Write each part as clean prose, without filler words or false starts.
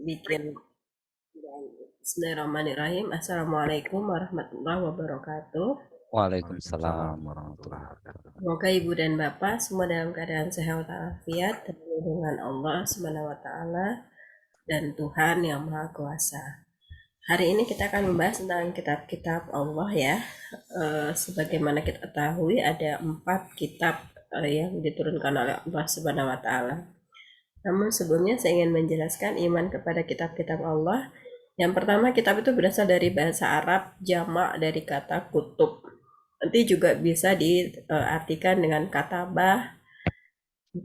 bikin. Bismillahirrahmanirrahim. Assalamualaikum warahmatullahi wabarakatuh. Waalaikumsalam warahmatullahi wabarakatuh. Semoga ibu dan bapak semua dalam keadaan sehat walafiat dan dengan Allah Subhanahu wa taala dan Tuhan yang Maha Kuasa. Hari ini kita akan membahas tentang kitab-kitab Allah ya. Sebagaimana kita ketahui ada 4 kitab yang diturunkan oleh Allah Subhanahu wa taala. Namun sebelumnya saya ingin menjelaskan iman kepada kitab-kitab Allah. Yang pertama, kitab itu berasal dari bahasa Arab, jamak dari kata kutub. Nanti juga bisa diartikan dengan kata bah,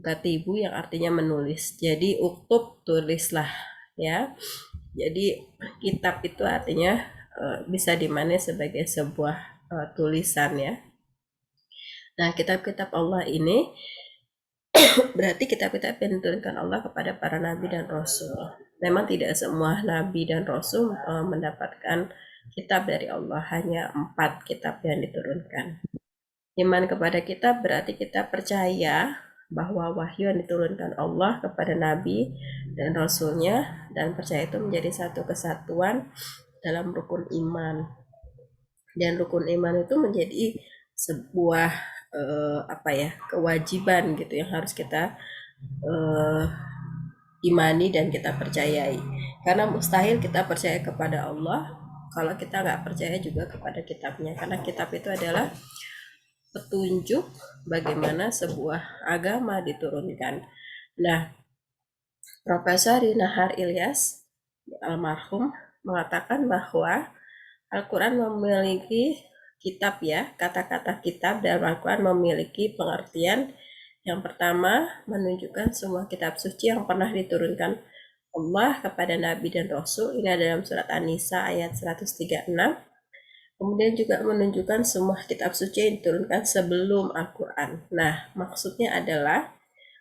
katibu yang artinya menulis. Jadi uktub tulislah ya. Jadi kitab itu artinya bisa dimaknai sebagai sebuah tulisan ya. Nah, kitab-kitab Allah ini berarti kitab-kitab yang diturunkan Allah kepada para nabi dan rasul. Memang tidak semua nabi dan rasul mendapatkan kitab dari Allah, hanya 4 kitab yang diturunkan. Iman kepada kitab berarti kita percaya bahwa wahyu yang diturunkan Allah kepada nabi dan rasulnya, dan percaya itu menjadi satu kesatuan dalam rukun iman. Dan rukun iman itu menjadi sebuah kewajiban gitu yang harus kita imani dan kita percayai. Karena mustahil kita percaya kepada Allah kalau kita nggak percaya juga kepada kitabnya. Karena kitab itu adalah petunjuk bagaimana sebuah agama diturunkan. Nah, Profesor Rinahar Ilyas almarhum mengatakan bahwa Al-Quran memiliki kitab ya, kata-kata kitab dalam Al-Quran memiliki pengertian. Yang pertama, menunjukkan semua kitab suci yang pernah diturunkan Allah kepada Nabi dan Rasul. Ini ada dalam surat An-Nisa ayat 136. Kemudian juga menunjukkan semua kitab suci yang diturunkan sebelum Al-Quran. Nah, maksudnya adalah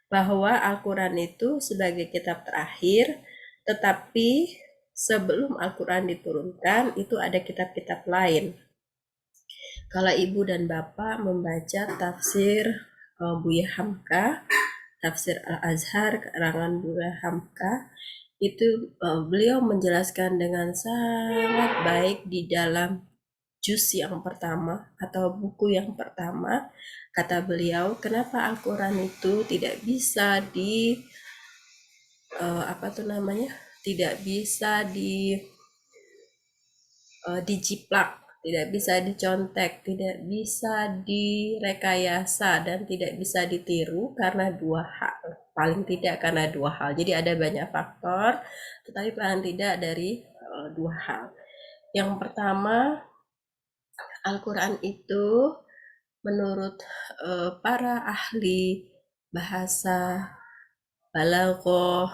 bahwa Al-Quran itu sebagai kitab terakhir, tetapi sebelum Al-Quran diturunkan, itu ada kitab-kitab lain. Kalau ibu dan bapak membaca tafsir Buya Hamka, tafsir Al-Azhar, karangan Buya Hamka, itu beliau menjelaskan dengan sangat baik di dalam juz yang pertama atau buku yang pertama. Kata beliau, kenapa Al-Quran itu tidak bisa tidak bisa dijiplak, tidak bisa dicontek, tidak bisa direkayasa, dan tidak bisa ditiru karena 2 hal. Paling tidak karena 2 hal. Jadi ada banyak faktor, tetapi paling tidak dari 2 hal. Yang pertama, Al-Quran itu menurut para ahli bahasa balaghah,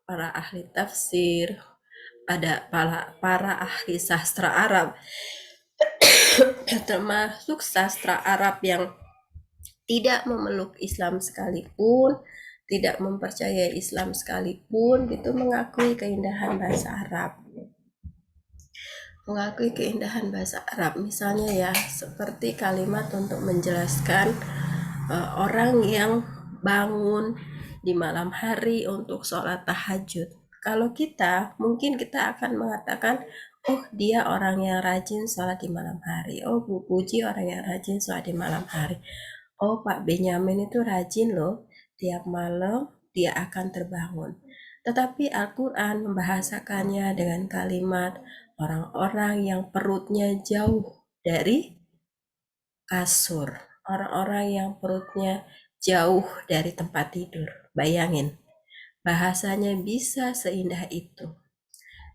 para ahli tafsir, ada para ahli sastra Arab, termasuk sastra Arab yang tidak memeluk Islam sekalipun, tidak mempercayai Islam sekalipun, itu mengakui keindahan bahasa Arab. Mengakui keindahan bahasa Arab, misalnya ya, seperti kalimat untuk menjelaskan orang yang bangun di malam hari untuk sholat tahajud. Kalau kita, mungkin kita akan mengatakan, oh dia orang yang rajin sholat di malam hari. Oh Bu Puji orang yang rajin sholat di malam hari. Oh Pak Benyamin itu rajin loh, tiap malam dia akan terbangun. Tetapi Al-Quran membahasakannya dengan kalimat orang-orang yang perutnya jauh dari kasur, orang-orang yang perutnya jauh dari tempat tidur. Bayangin, bahasanya bisa seindah itu.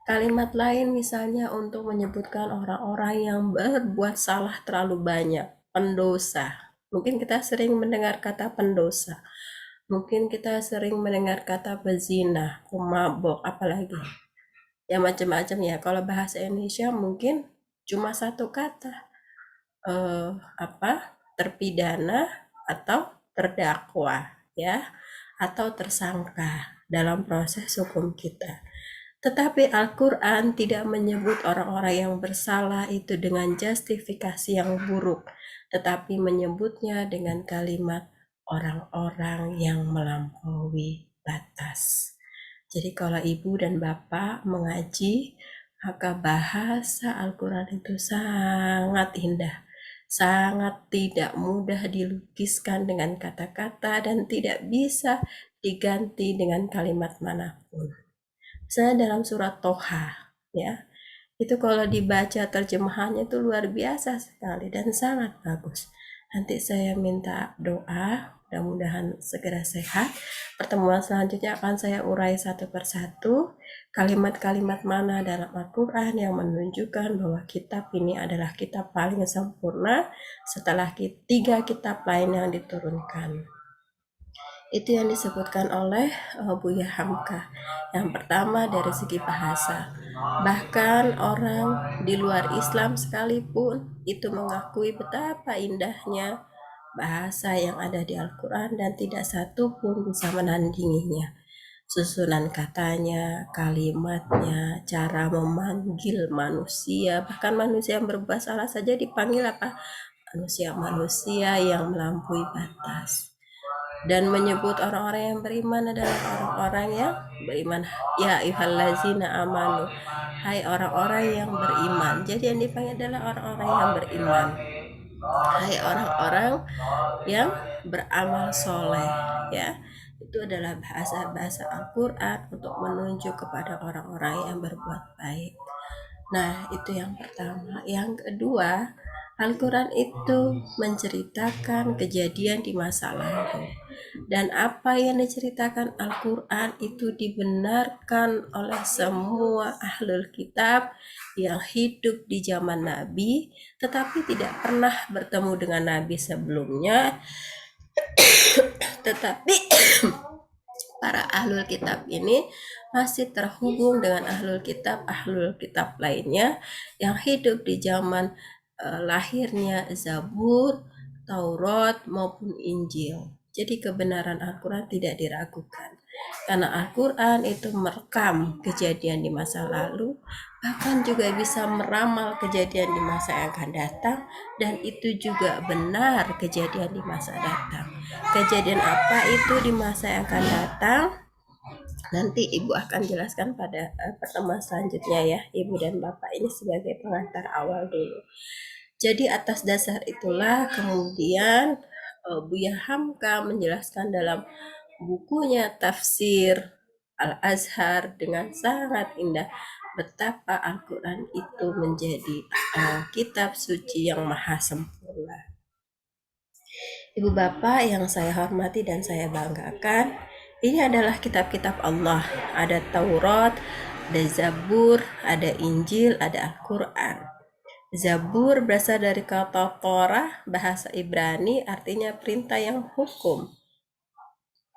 Kalimat lain misalnya untuk menyebutkan orang-orang yang berbuat salah terlalu banyak, pendosa. Mungkin kita sering mendengar kata pendosa. Mungkin kita sering mendengar kata pezina, pemabok, apalagi. Ya macam-macam ya. Kalau bahasa Indonesia mungkin cuma satu kata. eh, apa terpidana atau terdakwa ya, atau tersangka dalam proses hukum kita. Tetapi Al-Quran tidak menyebut orang-orang yang bersalah itu dengan justifikasi yang buruk, tetapi menyebutnya dengan kalimat orang-orang yang melampaui batas. Jadi kalau ibu dan bapak mengaji, maka bahasa Al-Quran itu sangat indah, sangat tidak mudah dilukiskan dengan kata-kata dan tidak bisa diganti dengan kalimat manapun. Misalnya dalam surat Toha, ya, itu kalau dibaca terjemahannya itu luar biasa sekali dan sangat bagus. Nanti saya minta doa, mudah-mudahan segera sehat. Pertemuan selanjutnya akan saya urai satu persatu kalimat-kalimat mana dalam Al-Quran yang menunjukkan bahwa kitab ini adalah kitab paling sempurna setelah tiga kitab lain yang diturunkan. Itu yang disebutkan oleh Buya Hamka. Yang pertama dari segi bahasa. Bahkan orang di luar Islam sekalipun itu mengakui betapa indahnya bahasa yang ada di Al-Quran dan tidak satu pun bisa menandinginya. Susunan katanya, kalimatnya, cara memanggil manusia, bahkan manusia yang berbuat salah saja dipanggil apa? Manusia-manusia yang melampaui batas. Dan menyebut orang-orang yang beriman adalah orang-orang yang beriman. Ya ayyuhallazina amanu, hai orang-orang yang beriman. Jadi yang dipanggil adalah orang-orang yang beriman, hai orang-orang yang beramal soleh, ya. Itu adalah bahasa-bahasa Al-Quran untuk menunjuk kepada orang-orang yang berbuat baik. Nah, itu yang pertama. Yang kedua, Al-Quran itu menceritakan kejadian di masa lalu. Dan apa yang diceritakan Al-Quran itu dibenarkan oleh semua ahlul kitab yang hidup di zaman Nabi, tetapi tidak pernah bertemu dengan Nabi sebelumnya. Tetapi para ahlul kitab ini masih terhubung dengan ahlul kitab lainnya yang hidup di zaman lahirnya Zabur, Taurat maupun Injil. Jadi kebenaran Al-Quran tidak diragukan. Karena Al-Quran itu merekam kejadian di masa lalu, bahkan juga bisa meramal kejadian di masa yang akan datang, dan itu juga benar kejadian di masa datang. Kejadian apa itu di masa yang akan datang? Nanti Ibu akan jelaskan pada pertemuan selanjutnya ya, Ibu dan Bapak ini sebagai pengantar awal dulu. Jadi atas dasar itulah kemudian Buya Hamka menjelaskan dalam bukunya Tafsir Al-Azhar dengan sangat indah betapa Al-Quran itu menjadi kitab suci yang maha sempurna. Ibu bapak yang saya hormati dan saya banggakan, ini adalah kitab-kitab Allah. Ada Taurat, ada Zabur, ada Injil, ada Al-Quran. Zabur berasal dari kata Torah, bahasa Ibrani, artinya perintah yang hukum.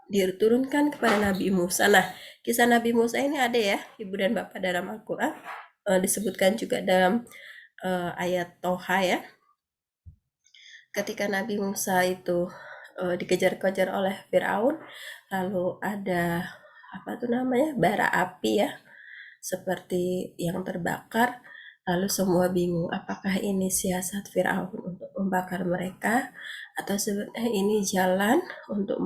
Diturunkan kepada Nabi Musa. Nah, kisah Nabi Musa ini ada ya, Ibu dan Bapak, dalam Al-Quran. Disebutkan juga dalam ayat Toha ya. Ketika Nabi Musa itu dikejar-kejar oleh Firaun, lalu ada bara api ya, seperti yang terbakar. Lalu semua bingung, apakah ini siasat Firaun untuk membakar mereka atau sebenarnya ini jalan untuk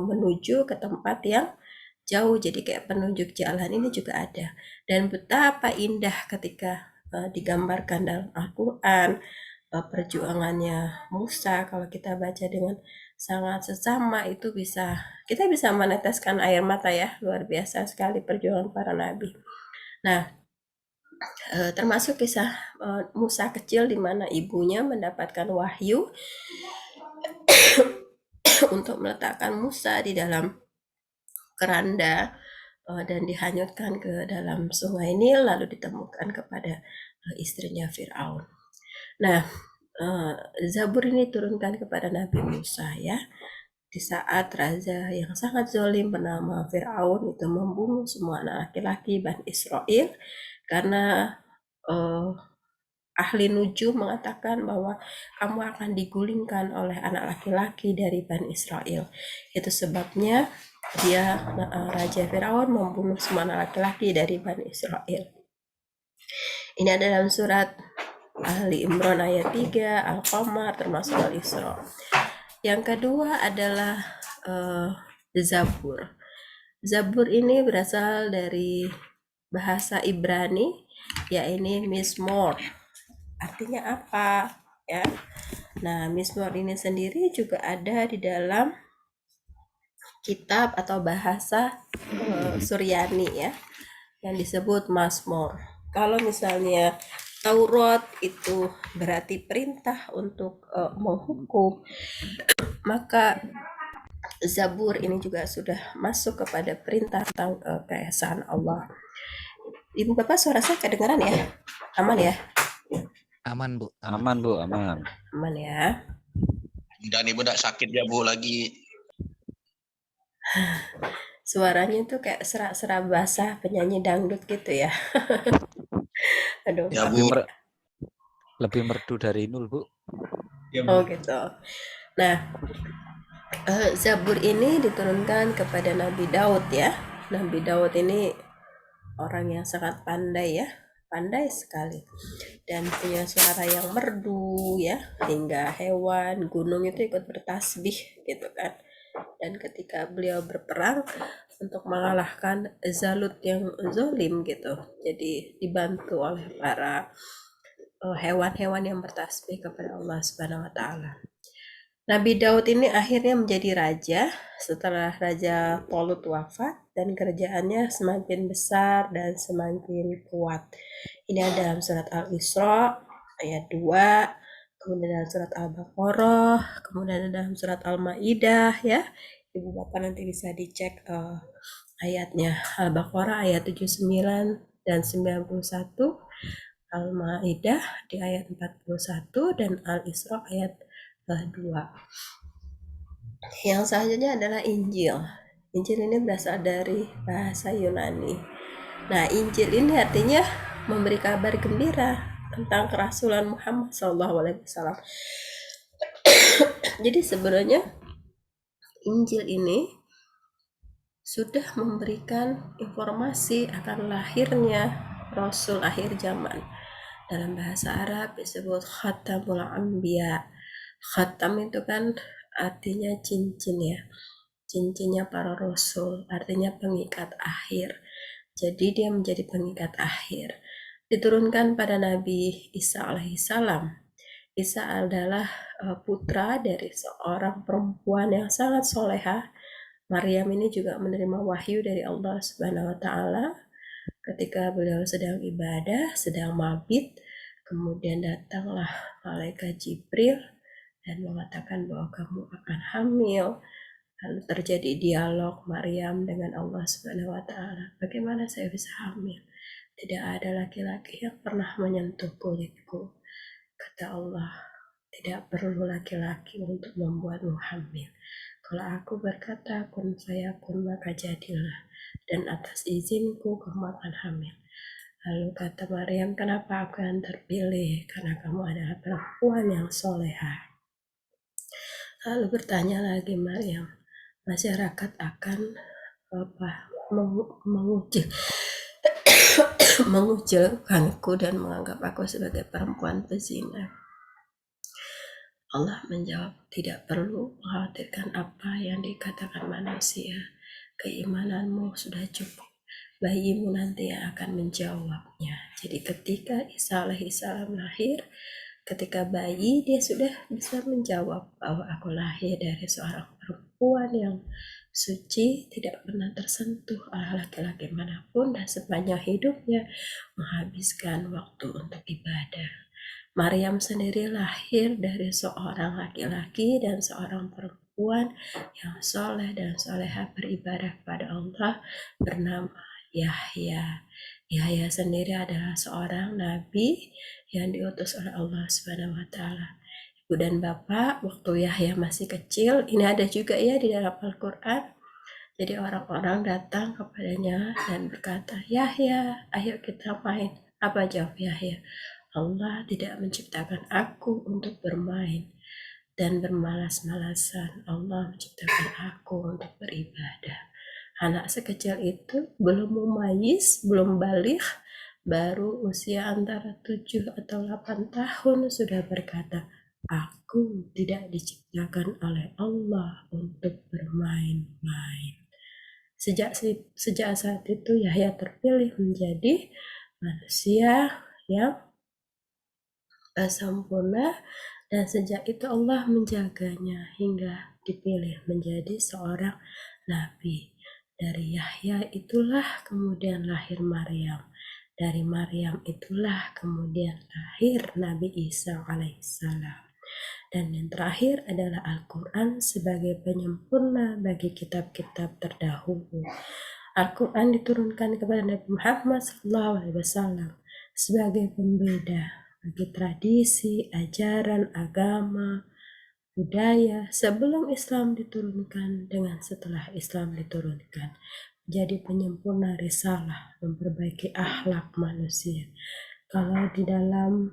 menuju ke tempat yang jauh. Jadi kayak penunjuk jalan ini juga ada. Dan betapa indah ketika digambarkan dalam Al-Quran perjuangannya Musa. Kalau kita baca dengan sangat seksama, itu kita bisa meneteskan air mata ya. Luar biasa sekali perjuangan para nabi. Nah, termasuk kisah Musa kecil di mana ibunya mendapatkan wahyu untuk meletakkan Musa di dalam keranda dan dihanyutkan ke dalam sungai Nil, lalu ditemukan kepada istrinya Firaun. Nah, Zabur ini turunkan kepada Nabi Musa ya, di saat raja yang sangat zalim bernama Firaun itu membunuh semua anak laki-laki Bani Israel karena ahli nujum mengatakan bahwa kamu akan digulingkan oleh anak laki-laki dari Bani Israel. Itu sebabnya Raja Firaun membunuh semua anak laki-laki dari Bani Israel. Ini ada dalam surat Ali Imran ayat 3, Al-Qamar, termasuk Al-Isra. Yang kedua adalah Zabur. Zabur ini berasal dari bahasa Ibrani, yaitu Mizmor. Artinya apa? Ya. Nah, Mizmor ini sendiri juga ada di dalam kitab atau bahasa Suryani ya, yang disebut Mazmur. Kalau misalnya Taurat itu berarti perintah untuk menghukum, maka Zabur ini juga sudah masuk kepada perintah tentang keesaan Allah. Ibu Bapak suara saya kedengaran ya? Aman ya? Aman, Bu. Aman, Bu, aman. Aman ya. Dan ibu tidak sakit ya Bu lagi. Suaranya tuh kayak serak-serak basah penyanyi dangdut gitu ya. Aduh. Ya Lebih, Bu. lebih merdu dari Nul, Bu. Ya, Oh gitu. Nah, Zabur ini diturunkan kepada Nabi Daud ya. Nabi Daud ini orang yang sangat pandai ya, pandai sekali, dan punya suara yang merdu ya, hingga hewan, gunung itu ikut bertasbih gitu kan. Dan ketika beliau berperang untuk mengalahkan Zalut yang zolim gitu, jadi dibantu oleh para hewan-hewan yang bertasbih kepada Allah Subhanahu wa Ta'ala. Nabi Daud ini akhirnya menjadi raja setelah Raja Tolut wafat, dan kerajaannya semakin besar dan semakin kuat. Ini ada dalam surat Al-Isra ayat 2, kemudian dalam surat Al-Baqarah, kemudian ada dalam surat Al-Maidah ya. Ibu Bapak nanti bisa dicek ayatnya. Al-Baqarah ayat 79 dan 91, Al-Maidah di ayat 41, dan Al-Isra ayat 2. Yang selanjutnya adalah Injil. Injil ini berasal dari bahasa Yunani. Nah, Injil ini artinya memberi kabar gembira tentang kerasulan Muhammad SAW. Jadi sebenarnya Injil ini sudah memberikan informasi akan lahirnya Rasul akhir zaman. Dalam bahasa Arab disebut Khatamul Anbiya. Khatam itu kan artinya cincin ya, cincinnya para rasul, artinya pengikat akhir. Jadi dia menjadi pengikat akhir. Diturunkan pada Nabi Isa alaihissalam. Isa adalah putra dari seorang perempuan yang sangat solehah. Maryam ini juga menerima wahyu dari Allah Subhanahu wa Ta'ala ketika beliau sedang ibadah, sedang mabit. Kemudian datanglah malaikat Jibril dan mengatakan bahwa kamu akan hamil. Lalu terjadi dialog Maryam dengan Allah Subhanahu wa Ta'ala. Bagaimana saya bisa hamil? Tidak ada laki-laki yang pernah menyentuh kulitku. Kata Allah, tidak perlu laki-laki untuk membuatmu hamil. Kalau aku berkata kun fayakun, maka jadilah, dan atas izinku kamu akan hamil. Lalu kata Maryam, kenapa aku yang terpilih? Karena kamu adalah perempuan yang solehah. Lalu bertanya lagi Maryam, masyarakat akan mengucilkanku dan menganggap aku sebagai perempuan pezina. Allah menjawab, tidak perlu mengkhawatirkan apa yang dikatakan manusia. Keimananmu sudah cukup. Bayimu nanti yang akan menjawabnya. Jadi ketika Isa alaihissalam lahir, ketika bayi dia sudah bisa menjawab bahwa aku lahir dari seorang perempuan yang suci, tidak pernah tersentuh oleh laki-laki manapun, dan sepanjang hidupnya menghabiskan waktu untuk ibadah. Maryam sendiri lahir dari seorang laki-laki dan seorang perempuan yang soleh dan soleha beribadah kepada Allah bernama Yahya. Yahya sendiri adalah seorang nabi yang diutus oleh Allah Subhanahu wa Ta'ala. Ibu dan Bapak, waktu Yahya masih kecil, ini ada juga ya di dalam Al-Quran. Jadi orang-orang datang kepadanya dan berkata, Yahya, ayo kita main. Apa jawab Yahya? Allah tidak menciptakan aku untuk bermain dan bermalas-malasan. Allah menciptakan aku untuk beribadah. Anak sekecil itu belum mumayyiz, belum balik, baru usia antara 7 atau 8 tahun sudah berkata, aku tidak diciptakan oleh Allah untuk bermain-main. Sejak saat itu Yahya terpilih menjadi manusia yang sempurna, dan sejak itu Allah menjaganya hingga dipilih menjadi seorang nabi. Dari Yahya itulah kemudian lahir Maryam. Dari Maryam itulah kemudian lahir Nabi Isa alaihissalam. Dan yang terakhir adalah Al-Quran sebagai penyempurna bagi kitab-kitab terdahulu. Al-Quran diturunkan kepada Nabi Muhammad SAW sebagai pembeda bagi tradisi, ajaran, agama, budaya sebelum Islam diturunkan dengan setelah Islam diturunkan. Jadi penyempurna risalah, memperbaiki akhlak manusia. Kalau di dalam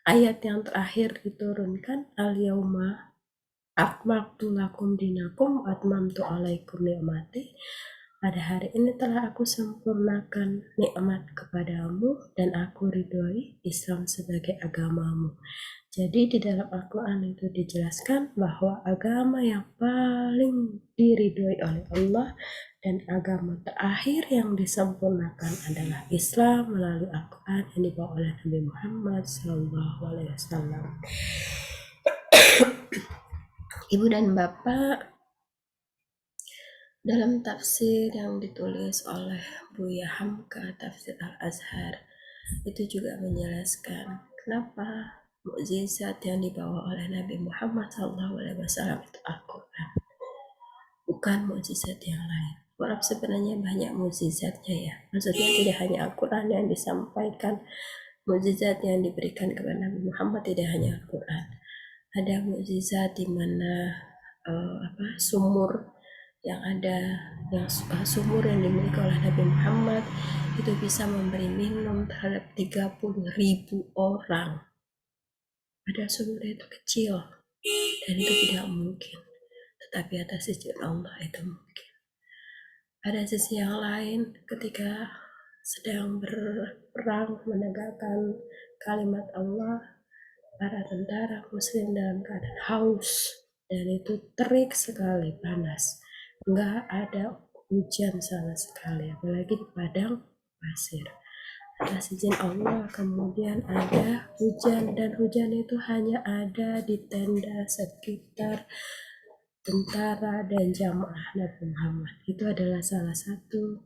ayat yang terakhir diturunkan, al-yauma akmaltu lakum dinakum atmamtu alaikum ni'mati, pada hari ini telah aku sempurnakan nikmat kepadamu dan aku ridhoi Islam sebagai agamamu. Jadi di dalam Al-Quran itu dijelaskan bahwa agama yang paling diridhoi oleh Allah dan agama terakhir yang disempurnakan adalah Islam melalui Al-Quran yang dibawa oleh Nabi Muhammad SAW. Ibu dan Bapak, dalam tafsir yang ditulis oleh Buya Hamka, Tafsir Al-Azhar, itu juga menjelaskan kenapa mukjizat yang dibawa oleh Nabi Muhammad SAW itu Al-Quran, bukan mukjizat yang lain. Walaupun sebenarnya banyak mukjizatnya ya, maksudnya tidak hanya Al-Quran yang disampaikan, mukjizat yang diberikan kepada Nabi Muhammad tidak hanya Al-Quran. Ada mukjizat di mana sumur yang ada, sumur yang dimiliki oleh Nabi Muhammad itu bisa memberi minum terhadap 30.000 orang. Ada sumur itu kecil dan itu tidak mungkin, tetapi atas izin Allah itu mungkin. Pada sisi yang lain, ketika sedang berperang menegakkan kalimat Allah, para tentara muslim dalam keadaan haus dan itu terik sekali, panas, nggak ada hujan sama sekali, apalagi di padang pasir. Atas izin Allah kemudian ada hujan, dan hujan itu hanya ada di tenda sekitar tentara dan jamaah Nabi Muhammad. Itu adalah salah satu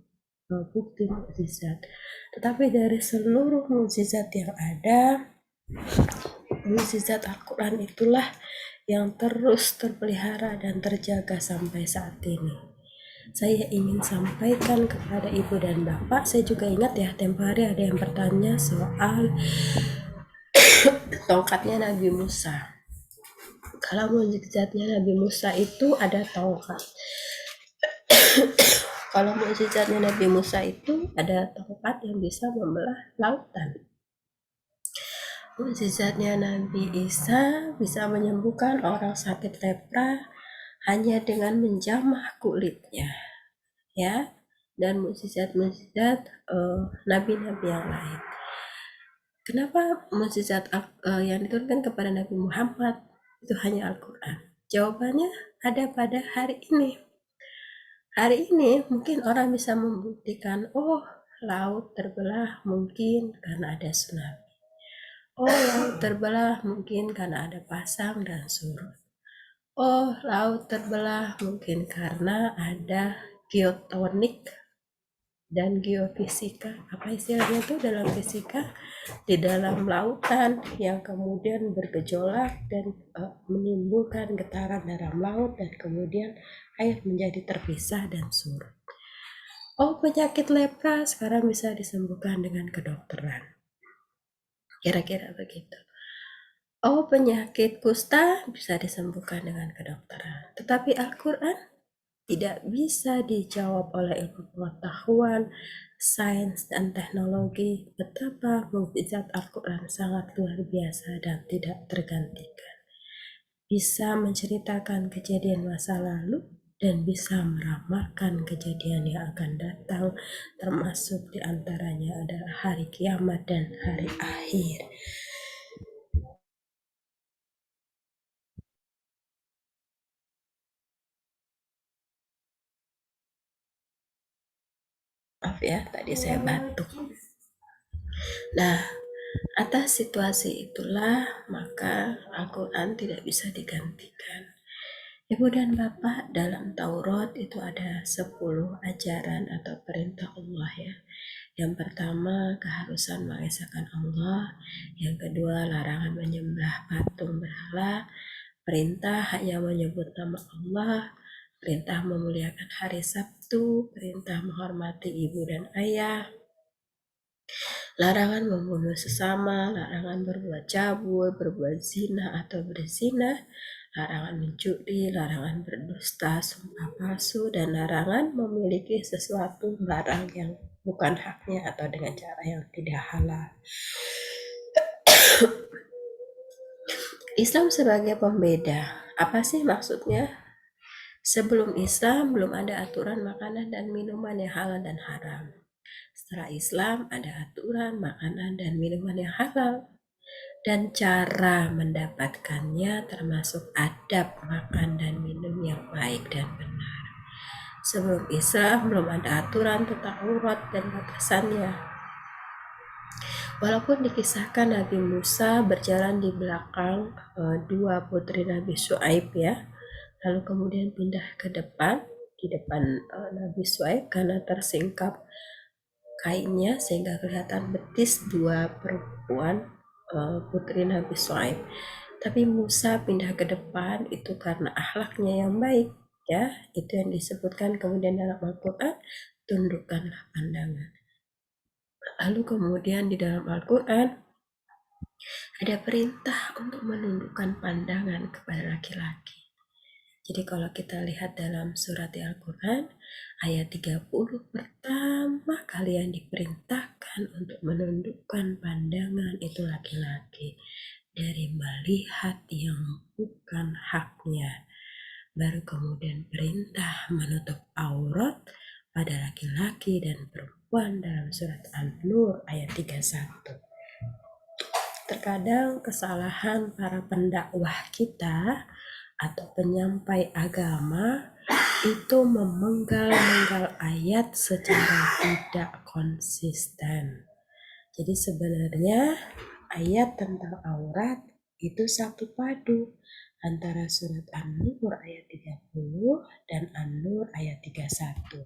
bukti mukjizat. Tetapi dari seluruh mukjizat yang ada, mukjizat Al-Quran itulah yang terus terpelihara dan terjaga sampai saat ini. Saya ingin sampaikan kepada ibu dan bapak, saya juga ingat ya tempo hari ada yang bertanya soal tongkatnya Nabi Musa. Kalau mukjizatnya Nabi Musa itu ada tongkat. Kalau mukjizatnya Nabi Musa itu ada tongkat yang bisa membelah lautan. Mukjizatnya Nabi Isa bisa menyembuhkan orang sakit lepra hanya dengan menjamah kulitnya, ya, dan mukjizat-mukjizat nabi-nabi yang lain. Kenapa mukjizat yang diturunkan kepada Nabi Muhammad itu hanya Al-Quran? Jawabannya ada pada hari ini. Hari ini mungkin orang bisa membuktikan, laut terbelah mungkin karena ada tsunami. Laut terbelah mungkin karena ada pasang dan surut. Laut terbelah mungkin karena ada geotonik dan geofisika. Apa istilahnya itu dalam fisika? Di dalam lautan yang kemudian bergejolak dan menimbulkan getaran dalam laut, dan kemudian air menjadi terpisah dan surut. Penyakit lepra sekarang bisa disembuhkan dengan kedokteran. Kira-kira begitu. Penyakit kusta bisa disembuhkan dengan kedokteran. Tetapi Al-Quran tidak bisa dijawab oleh ilmu pengetahuan, sains, dan teknologi. Betapa mukjizat Al-Quran sangat luar biasa dan tidak tergantikan. Bisa menceritakan kejadian masa lalu dan bisa meramalkan kejadian yang akan datang, termasuk diantaranya adalah hari kiamat dan hari akhir. Maaf ya, tadi saya batuk. Nah, atas situasi itulah maka Al-Quran tidak bisa digantikan. Ibu dan Bapak, dalam Taurat itu ada 10 ajaran atau perintah Allah ya. Yang pertama, keharusan mengesahkan Allah. Yang kedua, larangan menyembah patung berhala. Perintah hanya menyebut nama Allah. Perintah memuliakan hari Sabtu. Perintah menghormati ibu dan ayah. Larangan membunuh sesama, larangan berbuat cabul, berbuat zina atau berzina, larangan mencuri, larangan berdusta, sumpah palsu, dan larangan memiliki sesuatu barang yang bukan haknya atau dengan cara yang tidak halal. Islam sebagai pembeda, apa sih maksudnya? Sebelum Islam belum ada aturan makanan dan minuman yang halal dan haram. Setelah Islam ada aturan makanan dan minuman yang halal, dan cara mendapatkannya termasuk adab makan dan minum yang baik dan benar. Sebelum Islam belum ada aturan tentang aurat dan batasannya. Walaupun dikisahkan Nabi Musa berjalan di belakang dua putri Nabi Syuaib ya, lalu kemudian pindah ke depan, di depan Nabi Syuaib karena tersingkap kainnya sehingga kelihatan betis dua perempuan putri Nabi Syuaib. Tapi Musa pindah ke depan itu karena akhlaknya yang baik ya, itu yang disebutkan kemudian dalam Al-Quran, tundukkanlah pandangan. Lalu kemudian di dalam Al-Quran ada perintah untuk menundukkan pandangan kepada laki-laki. Jadi kalau kita lihat dalam surat Al-Quran ayat 30, pertama kalian diperintahkan untuk menundukkan pandangan itu laki-laki dari melihat yang bukan haknya. Baru kemudian perintah menutup aurat pada laki-laki dan perempuan dalam surat An-Nur ayat 31. Terkadang kesalahan para pendakwah kita atau penyampai agama itu memenggal-menggal ayat secara tidak konsisten. Jadi sebenarnya ayat tentang aurat itu satu padu antara surat An-Nur ayat 30 dan An-Nur ayat 31.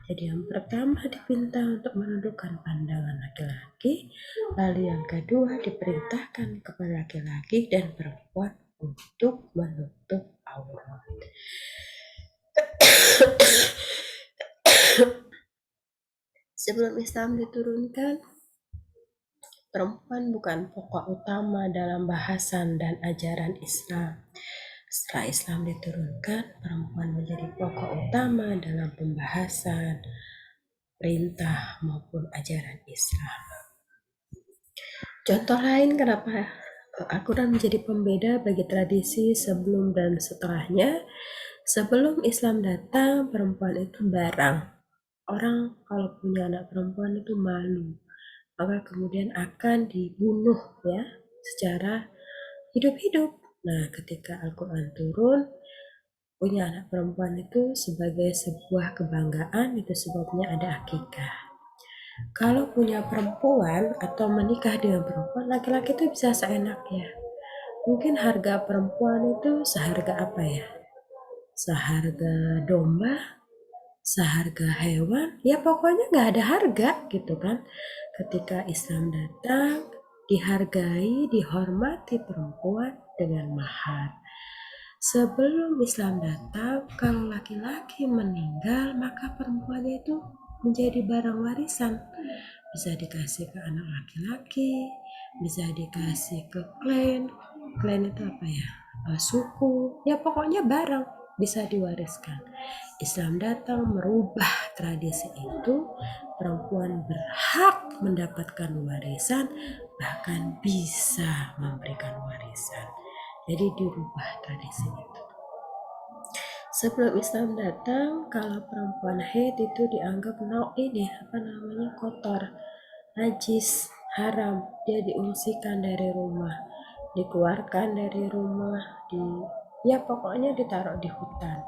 Jadi yang pertama dipinta untuk menundukkan pandangan laki-laki, lalu yang kedua diperintahkan kepada laki-laki dan perempuan untuk menutup aurat. Sebelum Islam diturunkan, perempuan bukan pokok utama dalam bahasan dan ajaran Islam. Setelah Islam diturunkan, perempuan menjadi pokok utama dalam pembahasan, perintah maupun ajaran Islam. Contoh lain kenapa Al-Quran menjadi pembeda bagi tradisi sebelum dan setelahnya. Sebelum Islam datang, perempuan itu barang. Orang kalau punya anak perempuan itu malu, maka kemudian akan dibunuh ya secara hidup-hidup. Nah, ketika Al-Quran turun, punya anak perempuan itu sebagai sebuah kebanggaan, itu sebabnya ada akikah. Kalau punya perempuan atau menikah dengan perempuan, laki-laki itu bisa seenaknya. Mungkin harga perempuan itu seharga apa ya? Seharga domba, seharga hewan, ya pokoknya nggak ada harga gitu kan. Ketika Islam datang, dihargai, dihormati perempuan dengan mahar. Sebelum Islam datang, kalau laki-laki meninggal, maka perempuan itu menjadi barang warisan. Bisa dikasih ke anak laki-laki, bisa dikasih ke klan. Klan itu apa ya? Suku. Ya pokoknya barang bisa diwariskan. Islam datang merubah tradisi itu. Perempuan berhak mendapatkan warisan, bahkan bisa memberikan warisan. Jadi dirubah tradisi itu. Sebelum Islam datang, kalau perempuan haid itu dianggap kotor, najis, haram. Dia diungsikan dari rumah, dikeluarkan dari rumah, pokoknya ditaruh di hutan.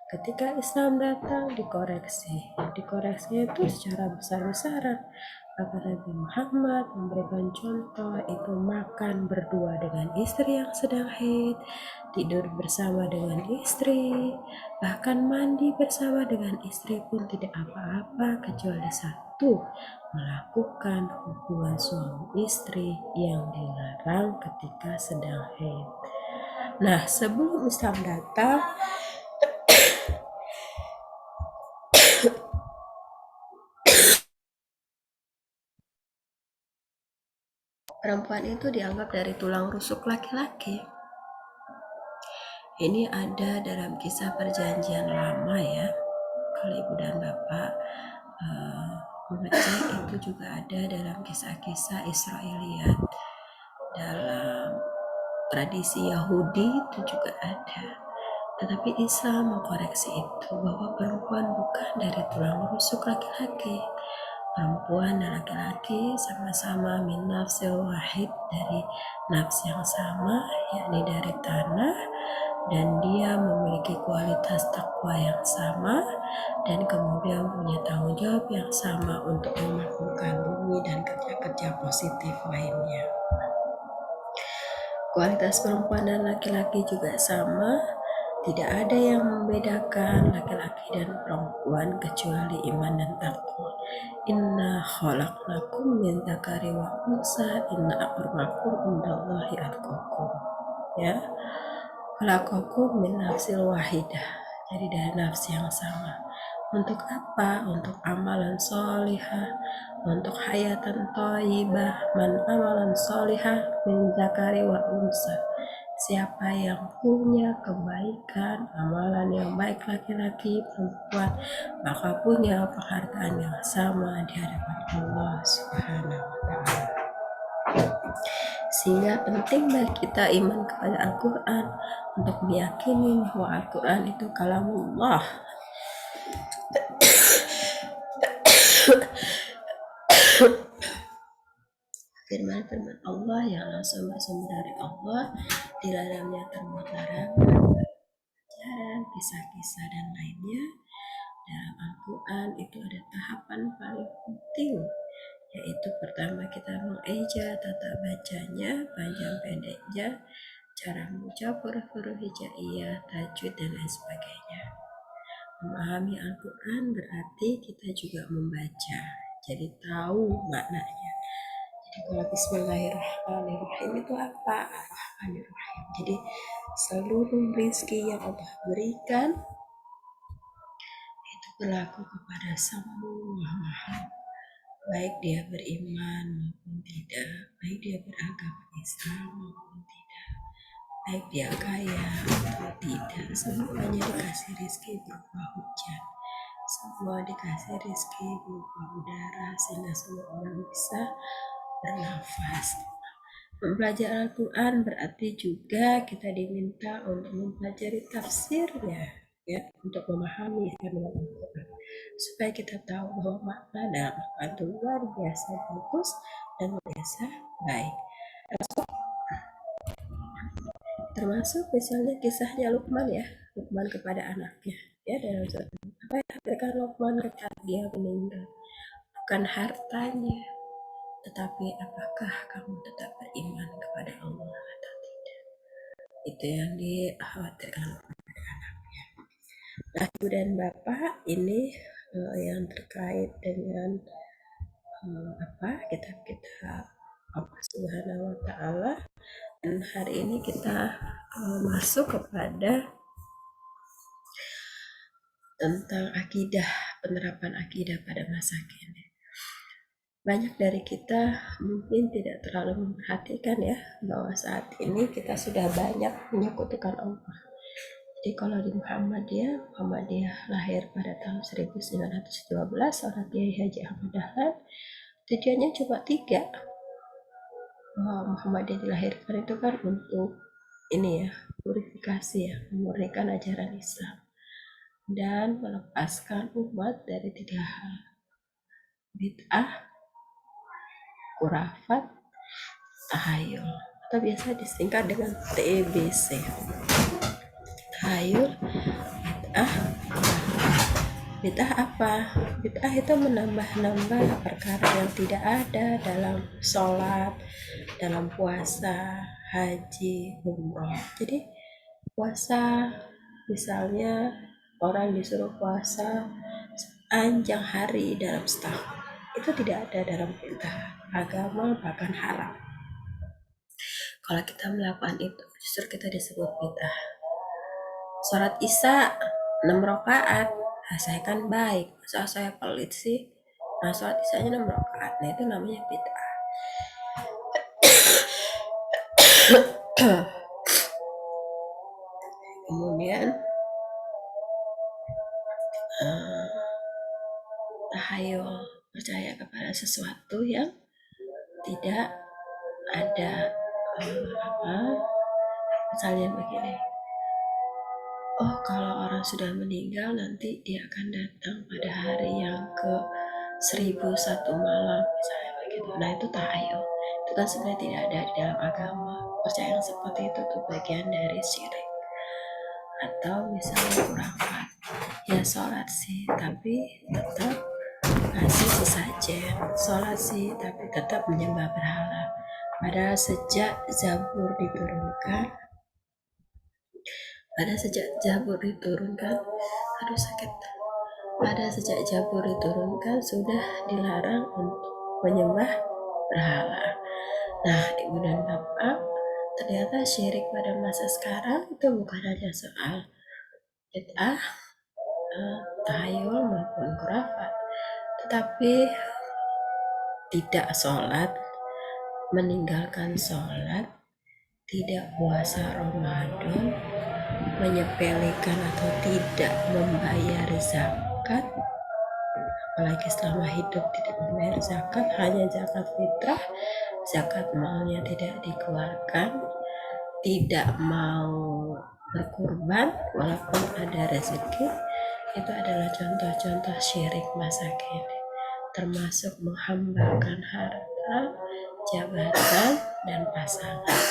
Ketika Islam datang, dikoreksi itu secara besar-besaran. Maka Nabi Muhammad memberikan contoh itu makan berdua dengan istri yang sedang haid, tidur bersama dengan istri, bahkan mandi bersama dengan istri pun tidak apa-apa kecuali satu, melakukan hubungan suami istri yang dilarang ketika sedang haid. Nah, sebelum Islam datang, perempuan itu dianggap dari tulang rusuk laki-laki. Ini ada dalam kisah perjanjian lama ya. Kalau ibu dan bapak mengecek, itu juga ada dalam kisah-kisah Israiliyat. Dalam tradisi Yahudi itu juga ada. Tetapi Islam mengkoreksi itu bahwa perempuan bukan dari tulang rusuk laki-laki. Perempuan dan laki-laki sama-sama min nafsil wahid, dari nafs yang sama, yakni dari tanah, dan dia memiliki kualitas takwa yang sama dan kemudian punya tanggung jawab yang sama untuk memakmurkan bumi dan kerja-kerja positif lainnya. Kualitas perempuan dan laki-laki juga sama. Tidak ada yang membedakan laki-laki dan perempuan kecuali iman dan takwa. Inna khalaqnakum min dzakari wa unsa inna akramakum indallahi atqakum. Ya. Khalaqakum min nafsil wahidah. Jadi dari nafs yang sama. Untuk apa? Untuk amalan sholihah, untuk hayatan thayyibah, man amalan sholihah min dzakari wa unsa. Siapa yang punya kebaikan, amalan yang baik laki-laki, perempuan, maka punya penghargaan yang sama di hadapan Allah Subhanahu wa Ta'ala. Sehingga penting bagi kita iman kepada Al-Quran untuk meyakini bahwa Al-Quran itu kalamullah. Firman-firman Allah yang langsung bersumber dari Allah, di dalamnya termuat larangan, ajaran, kisah-kisah dan lainnya. Dalam Al-Quran itu ada tahapan paling penting, yaitu pertama kita mengeja tata bacanya, panjang pendeknya, cara mengucap huruf-huruf hijaiyah, tajwid dan lain sebagainya. Memahami Al-Quran berarti kita juga membaca, jadi tahu maknanya. Jadi kalau Bismillahirrahmanirrahim itu apa? Ar-Rahmanirrahim. Jadi seluruh rezeki yang Allah berikan itu berlaku kepada semua makhluk, baik dia beriman maupun tidak, baik dia beragama Islam maupun tidak, baik dia kaya atau tidak, semuanya dikasih rezeki berupa hujan, semua dikasih rezeki berupa udara, sehingga semua orang bisa bernafas. Mempelajari Al-Quran berarti juga kita diminta untuk mempelajari tafsirnya, ya, untuk memahami kandungan Al-Quran, supaya kita tahu bahwa makna dalam Al-Quran itu luar biasa bagus dan luar biasa baik. Termasuk misalnya kisahnya Luqman ya, Luqman kepada anaknya, ya, dalam surat apa yang dikatakan Luqman ketika dia meninggal, bukan hartanya, tetapi apakah kamu tetap beriman kepada Allah atau tidak. Itu yang dikhawatirkan kepada anaknya. Nah, ibu dan bapak, ini yang terkait dengan kitab-kitab Allah Subhanahu wa Ta'ala. Dan hari ini kita masuk kepada tentang akidah, penerapan akidah pada masa kini. Banyak dari kita mungkin tidak terlalu memperhatikan ya, bahwa saat ini kita sudah banyak menyekutukan Allah. Jadi kalau di Muhammadiyah lahir pada tahun 1912 oleh Kiai Haji Ahmad Dahlan. Tujuannya cuma 3. Bahwa Muhammadiyah dilahirkan itu kan untuk ini ya, purifikasi ya, memurnikan ajaran Islam dan melepaskan umat dari 3 hal: bid'ah, khurafat, tahayul, atau biasa disingkat dengan TBC. Tahayul, bid'ah, Bid'ah apa? Bid'ah itu menambah-nambah perkara yang tidak ada dalam sholat, dalam puasa, haji, umroh. Jadi puasa, misalnya orang disuruh puasa sepanjang hari dalam setahun, itu tidak ada dalam perintah agama, bahkan haram. Kalau kita melakukan itu, justru kita disebut bid'ah. Sholat isya 6 rakaat, nah saya kan baik, masa saya pelit sih. Nah sholat isyanya 6 rakaat, nah itu namanya bid'ah. Kemudian tahayul, percaya kepada sesuatu yang tidak ada, misalnya begini, oh kalau orang sudah meninggal nanti dia akan datang pada hari yang ke 1001 malam, misalnya begitu. Nah itu tahayul, itu kan sebenarnya tidak ada di dalam agama. Percaya yang seperti itu tuh bagian dari syirik. Atau misalnya khurafat, ya sholat sih tapi tetap ngasih sesajen, sholat sih tapi tetap menyembah berhala. Padahal sejak Zabur diturunkan, aduh sakit. Pada sejak Zabur diturunkan sudah dilarang untuk menyembah berhala. Nah, ibu dan bapak, ternyata syirik pada masa sekarang itu bukan hanya soal bid'ah, tahayul maupun khurafat, tetapi tidak sholat, meninggalkan sholat, tidak puasa Ramadan, menyepelekan atau tidak membayar zakat, apalagi selama hidup tidak membayar zakat, hanya zakat fitrah, zakat malnya tidak dikeluarkan, tidak mau berkurban walaupun ada rezeki. Itu adalah contoh-contoh syirik masa kini, termasuk menghambakan harta, jabatan, dan pasangan.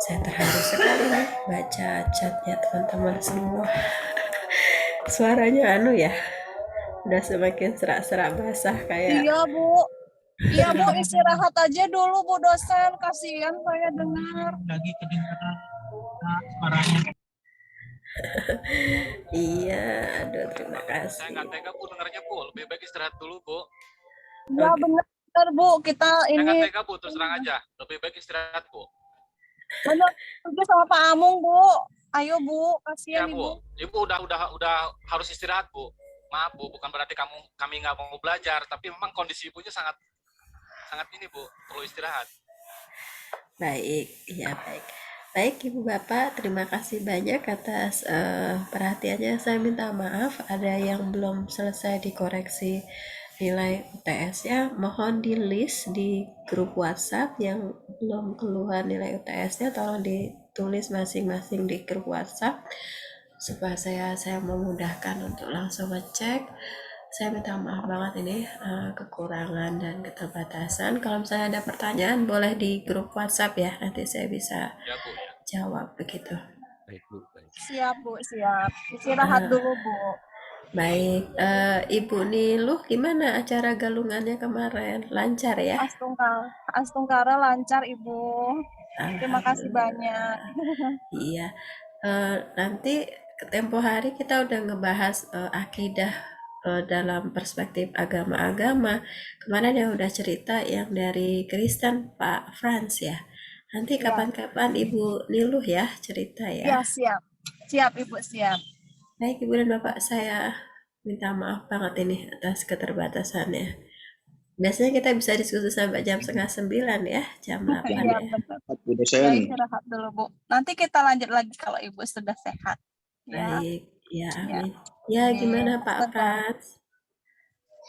Saya terharu sekali baca chatnya teman-teman semua. Suaranya ya, udah semakin serak-serak basah kayak. Iya Bu, istirahat aja dulu Bu dosen, kasihan saya dengar. Lagi kedengaran suaranya. Iya, aduh terima kasih. Saya nggak tega Bu dengarnya Bu, lebih baik istirahat dulu Bu. Iya Oke. benar Bu, kita Saya nggak ini tega Bu, terus terang aja, lebih baik istirahat Bu. benar juga sama Pak Amung Bu. Ayo Bu, Iya kasihan Bu, Ibu. Ibu udah harus istirahat Bu. Maaf Bu, bukan berarti kami nggak mau belajar, tapi memang kondisi ibunya sangat ini Bu, perlu istirahat. Baik, ya baik. Baik Ibu Bapak, terima kasih banyak atas perhatiannya. Saya minta maaf ada yang belum selesai dikoreksi nilai UTS-nya. Mohon di list di grup WhatsApp yang belum keluar nilai UTS-nya, tolong ditulis masing-masing di grup WhatsApp supaya saya memudahkan untuk langsung ngecek. Saya minta maaf banget ini kekurangan dan keterbatasan. Kalau misalnya ada pertanyaan boleh di grup WhatsApp ya, nanti saya bisa Ya Bu ya. jawab begitu. Baik Bu, baik. Siap Bu, siap. Istirahat dulu Bu. Baik, Ibu Niluh gimana acara galungannya kemarin? Lancar ya? Astungkara lancar Ibu. Terima kasih banyak. Iya, nanti tempo hari kita udah ngebahas akidah dalam perspektif agama-agama. Kemarin yang udah cerita yang dari Kristen Pak Franz ya. Nanti Ya. kapan-kapan Ibu Niluh ya cerita ya. Ya, siap. Siap Ibu, siap. Baik Ibu dan Bapak, saya minta maaf banget ini atas keterbatasannya. Biasanya kita bisa diskusi sampai jam 8:30 ya, jam 8 Iya, ya. benar. Bu Ya, dosen. istirahat dulu Bu. Nanti kita lanjut lagi kalau Ibu sudah sehat. Ya. Baik, ya Ya. amin. Ya gimana Pak Sehat. Franz?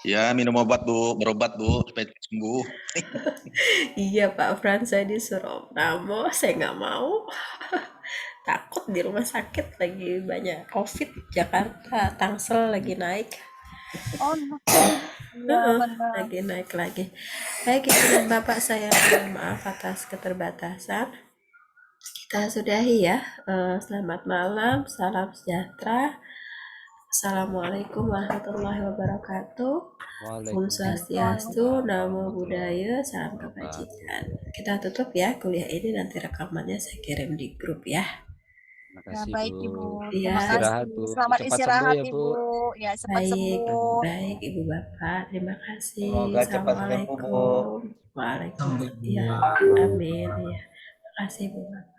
Ya minum obat Bu, berobat Bu supaya sembuh. Iya Pak Frans, saya disuruh Namo, saya nggak mau. Takut di rumah sakit lagi banyak COVID, Jakarta, Tangsel lagi naik. Oh, iya benar. Lagi naik lagi. Baik Ibu dan Bapak, saya mohon maaf atas keterbatasan. Kita sudahi ya. Selamat malam, salam sejahtera. Assalamualaikum warahmatullahi wabarakatuh. Om Waalaikumsalam. Swastiastu, Namo Buddhaya, salam kebajikan. Kita tutup ya kuliah ini, nanti rekamannya saya kirim di grup ya. Terima Ya, kasih, baik Bu. Ibu. Iya. Terima Istirahat, kasih. Bu. Selamat Cepat istirahat sembuh ya, Bu. Ibu. Ya, cepat Baik, sembuh. baik Ibu Bapak, terima kasih. Semoga cepat sembuh, Bu. Assalamualaikum. Waalaikumsalam. Ya, amin. Ya, terima kasih Bu Bapak.